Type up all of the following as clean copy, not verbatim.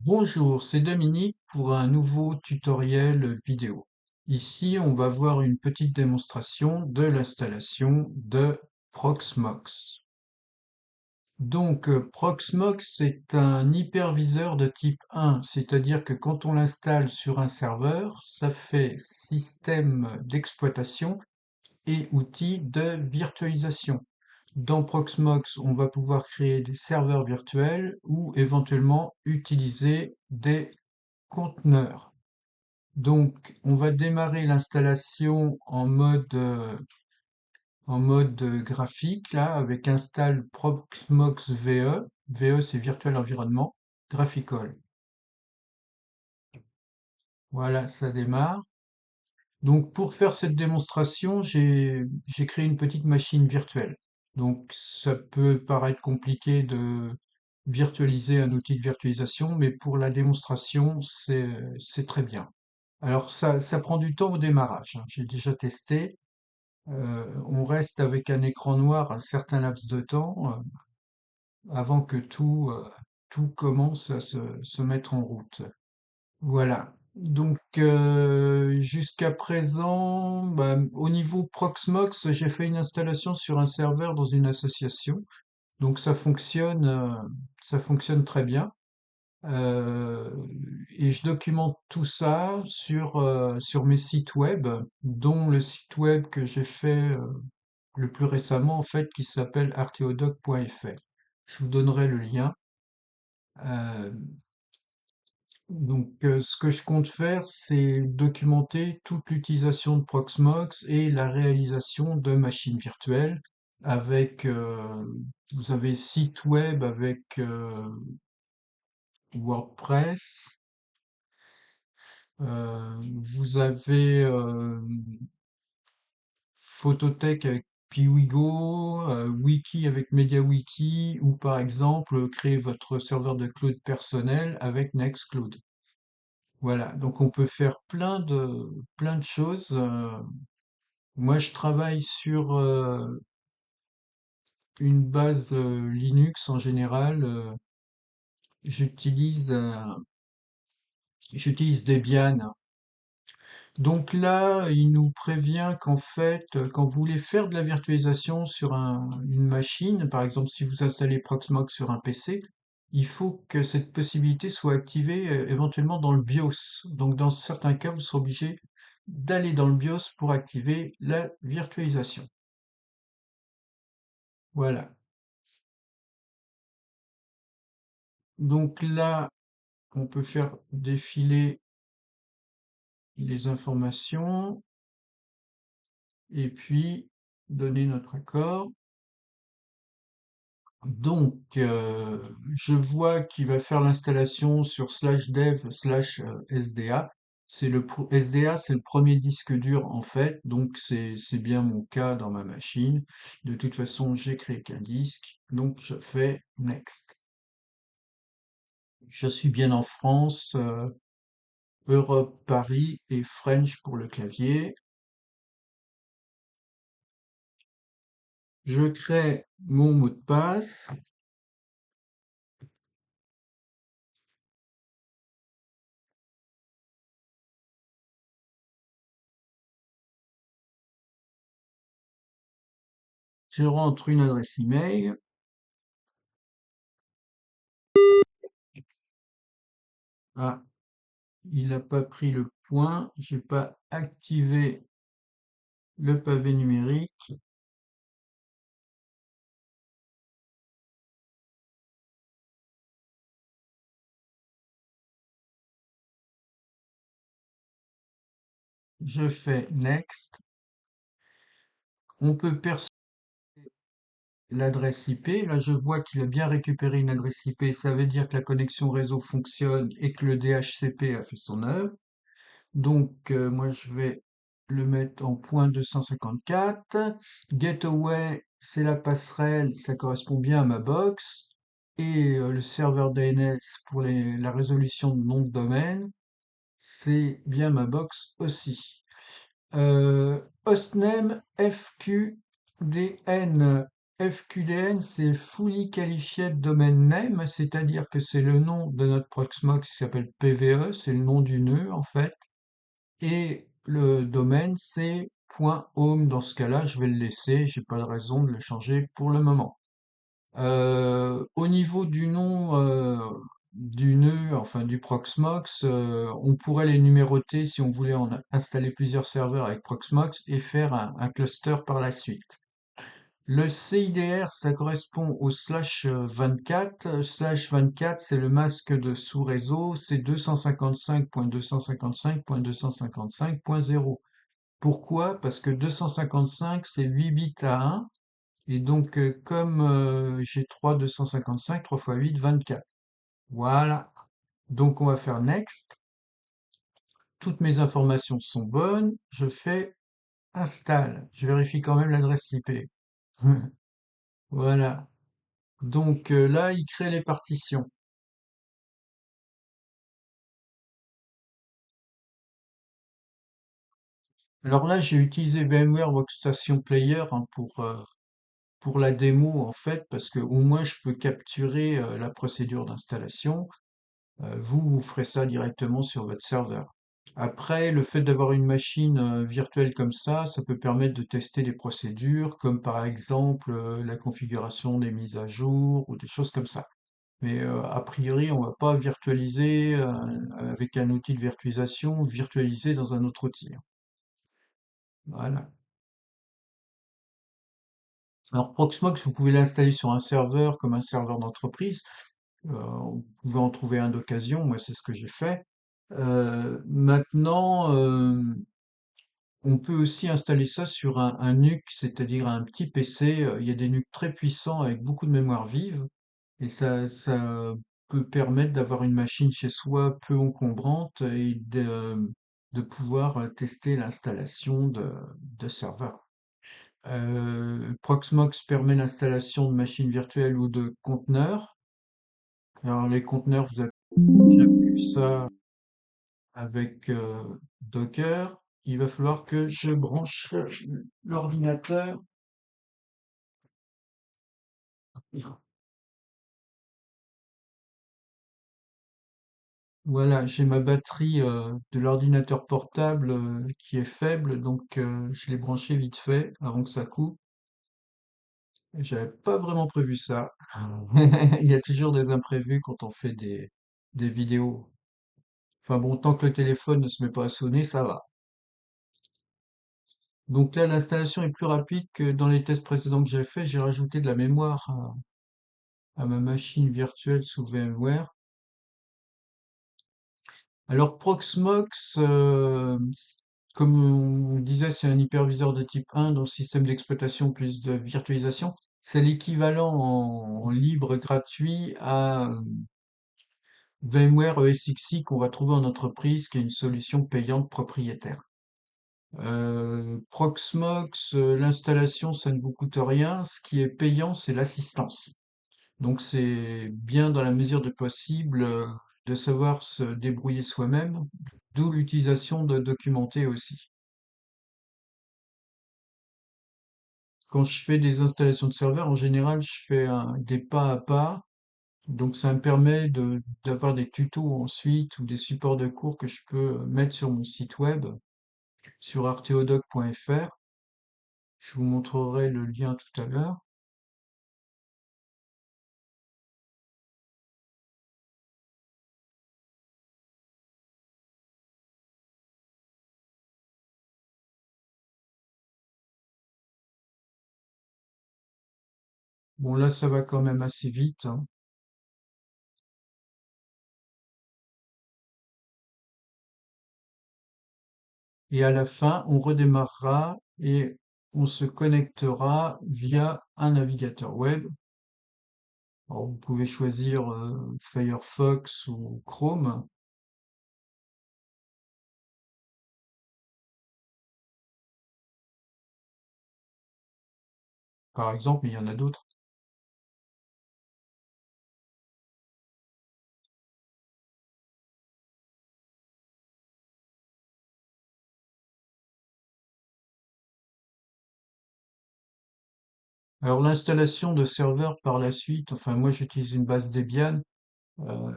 Bonjour, c'est Dominique pour un nouveau tutoriel vidéo. Ici, on va voir une petite démonstration de l'installation de Proxmox. Donc, Proxmox, c'est un hyperviseur de type 1, c'est-à-dire que quand on l'installe sur un serveur, ça fait système d'exploitation et outils de virtualisation. Dans Proxmox, on va pouvoir créer des serveurs virtuels ou éventuellement utiliser des conteneurs. Donc, on va démarrer l'installation en mode graphique, là, avec install Proxmox VE. VE, c'est Virtual Environment Graphical. Voilà, ça démarre. Donc, pour faire cette démonstration, j'ai créé une petite machine virtuelle. Donc, ça peut paraître compliqué de virtualiser un outil de virtualisation, mais pour la démonstration, c'est très bien. Alors, ça prend du temps au démarrage, hein. J'ai déjà testé. On reste avec un écran noir un certain laps de temps avant que tout commence à se mettre en route. Voilà. Donc jusqu'à présent, bah, au niveau Proxmox, j'ai fait une installation sur un serveur dans une association. Donc ça fonctionne très bien. Euh, et je documente tout ça sur mes sites web, dont le site web que j'ai fait le plus récemment, en fait, qui s'appelle arteodoc.fr. Je vous donnerai le lien. Euh, Donc, ce que je compte faire, c'est documenter toute l'utilisation de Proxmox et la réalisation de machines virtuelles avec, vous avez site web avec WordPress, vous avez Phototech avec Piwigo, Wiki avec MediaWiki, ou par exemple créer votre serveur de cloud personnel avec Nextcloud. Voilà, donc on peut faire plein de choses. Moi, je travaille sur une base Linux en général. J'utilise j'utilise Debian. Donc là, il nous prévient qu'en fait, quand vous voulez faire de la virtualisation sur une machine, par exemple si vous installez Proxmox sur un PC, il faut que cette possibilité soit activée éventuellement dans le BIOS. Donc dans certains cas, vous serez obligé d'aller dans le BIOS pour activer la virtualisation. Voilà. Donc là, on peut faire défiler les informations et puis donner notre accord. Donc, je vois qu'il va faire l'installation sur /dev/SDA. SDA, c'est le premier disque dur en fait, donc c'est bien mon cas dans ma machine. De toute façon, j'ai créé qu'un disque, donc je fais Next. Je suis bien en France, Europe, Paris et French pour le clavier. Je crée mon mot de passe. Je rentre une adresse email. Ah, il n'a pas pris le point. J'ai pas activé le pavé numérique. Je fais Next. On peut percevoir l'adresse IP. Là, je vois qu'il a bien récupéré une adresse IP. Ça veut dire que la connexion réseau fonctionne et que le DHCP a fait son œuvre. Donc, moi, je vais le mettre en point 254. Gateway, c'est la passerelle, ça correspond bien à ma box. Et le serveur DNS pour la résolution de nom de domaine, c'est bien ma box aussi. Hostname FQDN. FQDN, c'est Fully Qualified Domain Name, c'est-à-dire que c'est le nom de notre Proxmox qui s'appelle PVE, c'est le nom du nœud en fait, et le domaine c'est .home. Dans ce cas-là, je vais le laisser, j'ai pas de raison de le changer pour le moment. Au niveau du nom du nœud, enfin du Proxmox, on pourrait les numéroter si on voulait installer plusieurs serveurs avec Proxmox et faire un cluster par la suite. Le CIDR, ça correspond au slash 24. Slash 24, c'est le masque de sous-réseau, c'est 255.255.255.0. Pourquoi? Parce que 255, c'est 8 bits à 1. Et donc, comme j'ai 3 255, 3 fois 8, 24. Voilà. Donc, on va faire Next. Toutes mes informations sont bonnes. Je fais Install. Je vérifie quand même l'adresse IP. Voilà. Donc là, il crée les partitions. Alors là, j'ai utilisé VMware Workstation Player hein, pour la démo en fait, parce que au moins je peux capturer la procédure d'installation. Vous, vous ferez ça directement sur votre serveur. Après, le fait d'avoir une machine virtuelle comme ça peut permettre de tester des procédures, comme par exemple la configuration des mises à jour ou des choses comme ça. Mais a priori, on va pas virtualiser avec un outil de virtualisation, virtualiser dans un autre outil, hein. Voilà. Alors Proxmox, vous pouvez l'installer sur un serveur comme un serveur d'entreprise. Vous pouvez en trouver un d'occasion, moi c'est ce que j'ai fait. Maintenant, on peut aussi installer ça sur un NUC, c'est-à-dire un petit PC. Il y a des NUC très puissants avec beaucoup de mémoire vive, et ça peut permettre d'avoir une machine chez soi peu encombrante et de pouvoir tester l'installation de serveurs. Proxmox permet l'installation de machines virtuelles ou de conteneurs. Alors les conteneurs, vous avez déjà vu ça avec Docker. Il va falloir que je branche l'ordinateur. Voilà, j'ai ma batterie de l'ordinateur portable qui est faible, donc je l'ai branché vite fait avant que ça coupe. J'avais pas vraiment prévu ça. Il y a toujours des imprévus quand on fait des vidéos. Enfin bon, tant que le téléphone ne se met pas à sonner, ça va. Donc là, l'installation est plus rapide que dans les tests précédents que j'ai fait. J'ai rajouté de la mémoire à ma machine virtuelle sous VMware. Alors Proxmox, comme on disait, c'est un hyperviseur de type 1, donc système d'exploitation plus de virtualisation. C'est l'équivalent en libre gratuit à VMware ESXi qu'on va trouver en entreprise, qui est une solution payante propriétaire. Proxmox, l'installation, ça ne vous coûte rien. Ce qui est payant, c'est l'assistance. Donc c'est bien dans la mesure du possible de savoir se débrouiller soi-même, d'où l'utilisation de documenter aussi. Quand je fais des installations de serveurs, en général, je fais des pas à pas. Donc ça me permet d'avoir des tutos ensuite ou des supports de cours que je peux mettre sur mon site web, sur arteodoc.fr. Je vous montrerai le lien tout à l'heure. Bon, là, ça va quand même assez vite, hein. Et à la fin, on redémarrera et on se connectera via un navigateur web. Alors, vous pouvez choisir Firefox ou Chrome, par exemple, mais il y en a d'autres. Alors l'installation de serveurs par la suite, enfin moi j'utilise une base Debian. Euh,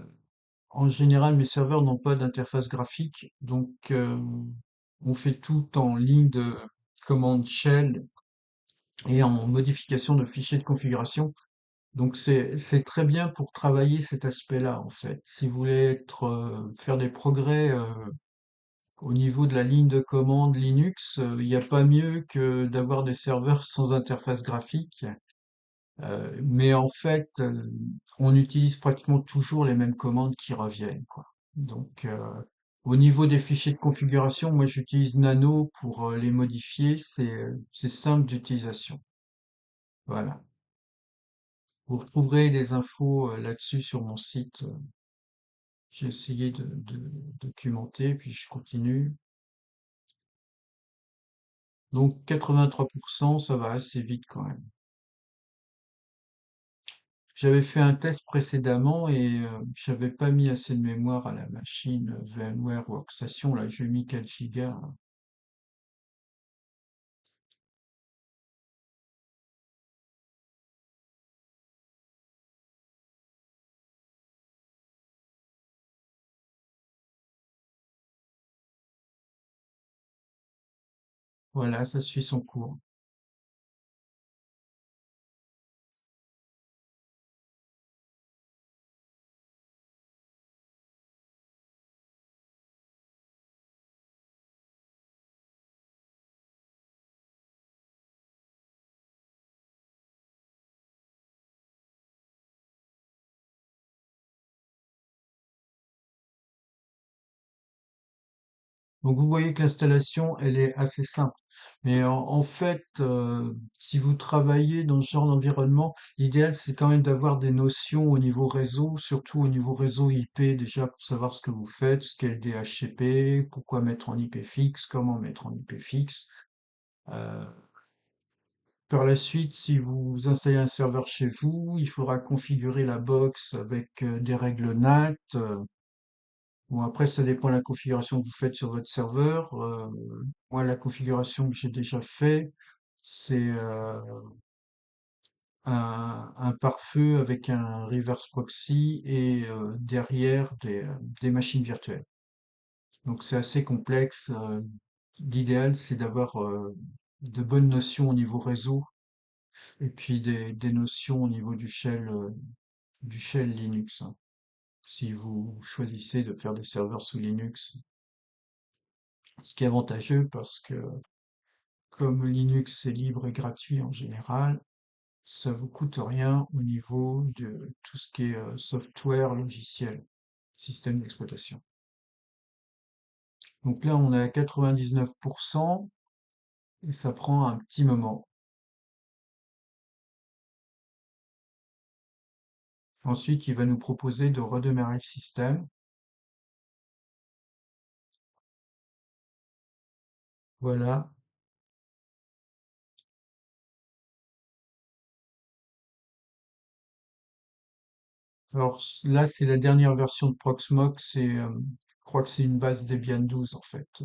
En général, mes serveurs n'ont pas d'interface graphique, donc on fait tout en ligne de commande shell et en modification de fichiers de configuration. Donc c'est très bien pour travailler cet aspect-là en fait. Si vous voulez faire des progrès au niveau de la ligne de commande Linux, il n'y a pas mieux que d'avoir des serveurs sans interface graphique. Mais en fait, on utilise pratiquement toujours les mêmes commandes qui reviennent, quoi. Donc, au niveau des fichiers de configuration, moi j'utilise Nano pour les modifier. C'est simple d'utilisation. Voilà. Vous retrouverez des infos là-dessus sur mon site. J'ai essayé de documenter, puis je continue. Donc 83%, ça va assez vite quand même. J'avais fait un test précédemment et j'avais pas mis assez de mémoire à la machine VMware Workstation. Là, j'ai mis 4 gigas. Voilà, ça suit son cours. Donc vous voyez que l'installation, elle est assez simple. Mais en fait, si vous travaillez dans ce genre d'environnement, l'idéal, c'est quand même d'avoir des notions au niveau réseau, surtout au niveau réseau IP, déjà pour savoir ce que vous faites, ce qu'est le DHCP, pourquoi mettre en IP fixe, comment mettre en IP fixe. Euh, Par la suite, si vous installez un serveur chez vous, il faudra configurer la box avec des règles NAT. Bon, après, ça dépend de la configuration que vous faites sur votre serveur. Moi, la configuration que j'ai déjà fait, c'est un pare-feu avec un reverse proxy et derrière des machines virtuelles. Donc, c'est assez complexe. L'idéal, c'est d'avoir de bonnes notions au niveau réseau et puis des notions au niveau du shell Linux, hein. Si vous choisissez de faire des serveurs sous Linux, ce qui est avantageux parce que comme Linux est libre et gratuit en général, ça vous coûte rien au niveau de tout ce qui est software, logiciel, système d'exploitation. Donc là, on est à 99% et ça prend un petit moment. Ensuite, il va nous proposer de redémarrer le système. Voilà. Alors là, c'est la dernière version de Proxmox. Je crois que c'est une base Debian 12 en fait.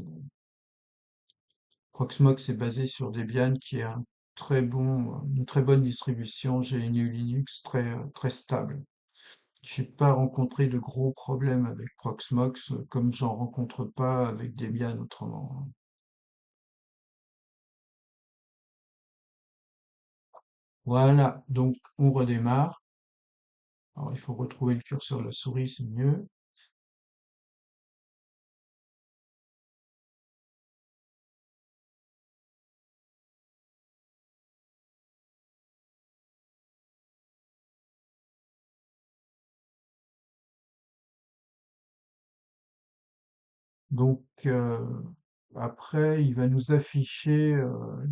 Proxmox est basé sur Debian, qui est une très bonne distribution GNU Linux, très stable. J'ai pas rencontré de gros problèmes avec Proxmox, comme j'en rencontre pas avec Debian autrement. Voilà, donc on redémarre. Alors il faut retrouver le curseur de la souris, c'est mieux. Donc après, il va nous afficher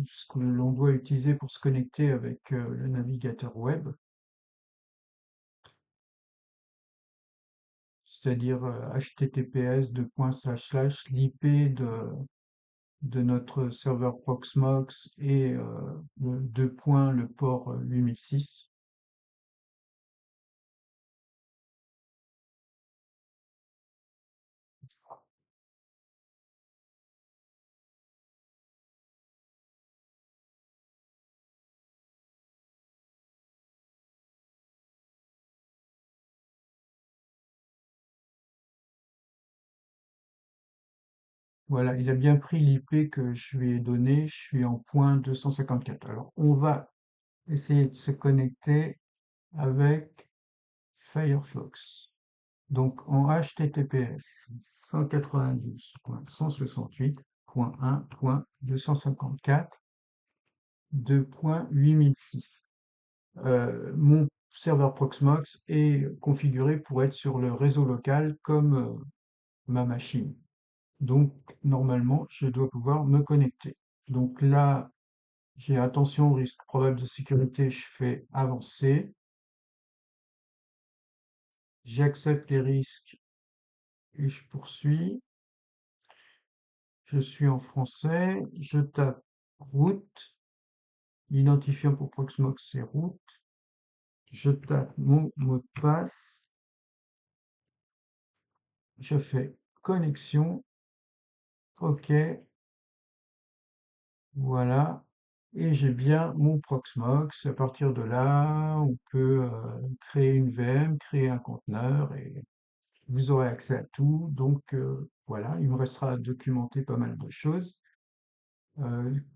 ce que l'on doit utiliser pour se connecter avec le navigateur web, c'est-à-dire https l'IP de notre serveur Proxmox et le port 8006. Voilà, il a bien pris l'IP que je lui ai donné. Je suis en point 254. Alors, on va essayer de se connecter avec Firefox. Donc, en HTTPS 192.168.1.254.2.8006. Mon serveur Proxmox est configuré pour être sur le réseau local comme ma machine. Donc, normalement, je dois pouvoir me connecter. Donc là, j'ai attention au risque probable de sécurité, je fais avancer. J'accepte les risques et je poursuis. Je suis en français. Je tape route. L'identifiant pour Proxmox, c'est route. Je tape mon mot de passe. Je fais connexion. OK. Voilà. Et j'ai bien mon Proxmox. À partir de là, on peut créer une VM, créer un conteneur et vous aurez accès à tout. Donc voilà, il me restera à documenter pas mal de choses.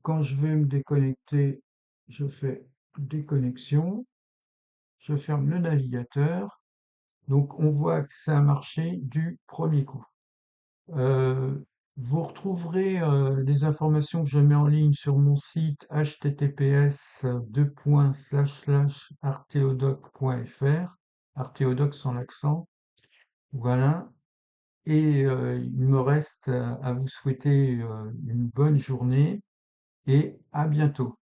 Quand je vais me déconnecter, je fais déconnexion. Je ferme le navigateur. Donc on voit que ça a marché du premier coup. Euh, Vous retrouverez des informations que je mets en ligne sur mon site https://arteodoc.fr, arteodoc sans l'accent. Voilà. Et il me reste à vous souhaiter une bonne journée et à bientôt.